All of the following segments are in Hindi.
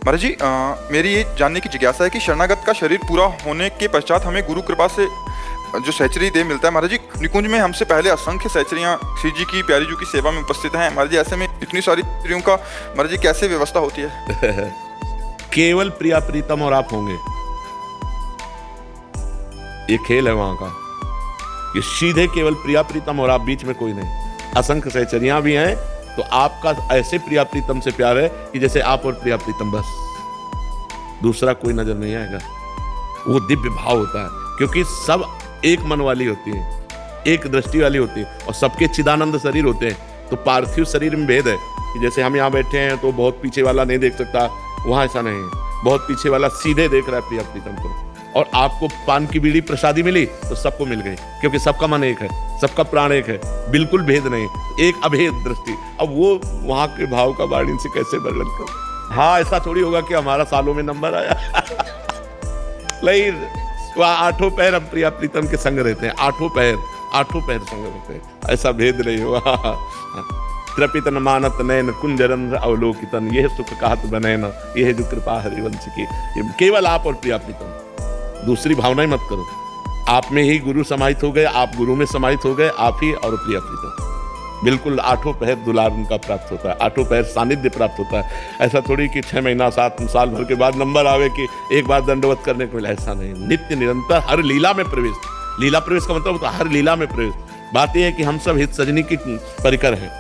महाराज जी, मेरी ये जानने की जिज्ञासा है कि शरणागत का शरीर पूरा होने के पश्चात हमें गुरु कृपा से जो सहचरी देह मिलता है। महाराज जी, निकुंज में हमसे पहले असंख्य सहचरियाँ श्री जी की प्यारी जी की सेवा में उपस्थित हैं। महाराज जी, ऐसे में इतनी सारी स्त्रियों का महाराज जी कैसे व्यवस्था होती है? केवल प्रिया प्रीतम और आप होंगे, ये खेल है वहां का। ये सीधे केवल प्रिया प्रीतम और आप, बीच में कोई नहीं। असंख्य सहचरियां भी हैं तो आपका ऐसे प्रिया प्रीतम से प्यार है कि जैसे आप और प्रिया प्रीतम, बस दूसरा कोई नजर नहीं आएगा। वो दिव्य भाव होता है क्योंकि सब एक मन वाली होती है, एक दृष्टि वाली होती है और सबके चिदानंद शरीर होते हैं। तो पार्थिव शरीर में भेद है कि जैसे हम यहाँ बैठे हैं तो बहुत पीछे वाला नहीं देख सकता, वहां ऐसा नहीं है। बहुत पीछे वाला सीधे देख रहा है प्रिया प्रीतम को। और आपको पान की बीड़ी प्रसादी मिली तो सबको मिल गई, क्योंकि सबका मन एक है, सबका प्राण एक है, बिल्कुल भेद नहीं, एक अभेद दृष्टि। अब वो वहां के भाव का वाणी से कैसे वर्णन कर। हाँ, ऐसा थोड़ी होगा कि हमारा सालों में नंबर आया। लेकिन वह आठों पैर हम प्रिया प्रीतम के संग रहते हैं, आठों पैर संग रहते हैं, ऐसा भेद नहीं हुआ। त्रपितन मानत नयन कुंजरंध्र अवलोकितन, यह सुख कहत बने न, यह जो कृपा हरिवंश की। केवल आप और प्रिया प्रीतम, दूसरी भावनाएं मत करो। आप में ही गुरु समाहित हो गए, आप गुरु में समाहित हो गए, आप ही और प्रिया प्रीतम। बिल्कुल आठों पहर दुलार उनका प्राप्त होता है, आठों पहर सानिध्य प्राप्त होता है। ऐसा थोड़ी कि 6 महीना 7 साल भर के बाद नंबर आवे कि एक बार दंडवत करने को मिला, ऐसा नहीं। नित्य निरंतर हर लीला में प्रवेश। लीला प्रवेश का मतलब होता है हर लीला में प्रवेश। बात यह है कि हम सब हित सजनी की परिकर हैं,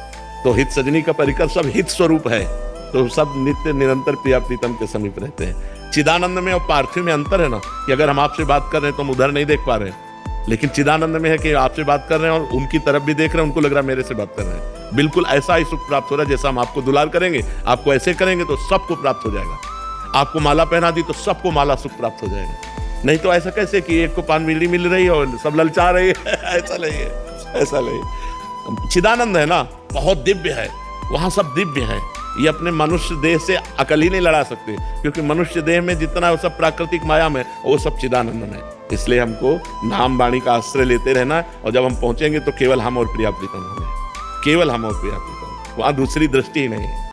तो हित सजनी का परिकर सब हित स्वरूप है, तो सब नित्य निरंतर प्रिया प्रीतम के समीप रहते हैं। चिदानंद में और पार्थिव में अंतर है ना, कि अगर हम आपसे बात कर रहे हैं तो हम उधर नहीं देख पा रहे हैं, लेकिन चिदानंद में है कि आपसे बात कर रहे हैं और उनकी तरफ भी देख रहे हैं, उनको लग रहा है मेरे से बात कर रहे हैं। बिल्कुल ऐसा ही सुख प्राप्त हो रहा है। जैसा हम आपको दुलार करेंगे, आपको ऐसे करेंगे तो सबको प्राप्त हो जाएगा। आपको माला पहना दी तो सबको माला सुख प्राप्त हो जाएगा। नहीं तो ऐसा कैसे कि एक को पान बीड़ी मिल रही है और सब ललचा रही है। ऐसा नहीं है, ऐसा नहीं। चिदानंद है ना, बहुत दिव्य है, वहां सब दिव्य है। ये अपने मनुष्य देह से अकल ही नहीं लड़ा सकते, क्योंकि मनुष्य देह में जितना वो सब प्राकृतिक माया में, वो सब चिदानंद में। इसलिए हमको नाम वाणी का आश्रय लेते रहना है, और जब हम पहुंचेंगे तो केवल हम और प्रिया प्रीतम होंगे, केवल हम और प्रिया प्रीतम, वहां दूसरी दृष्टि ही नहीं है।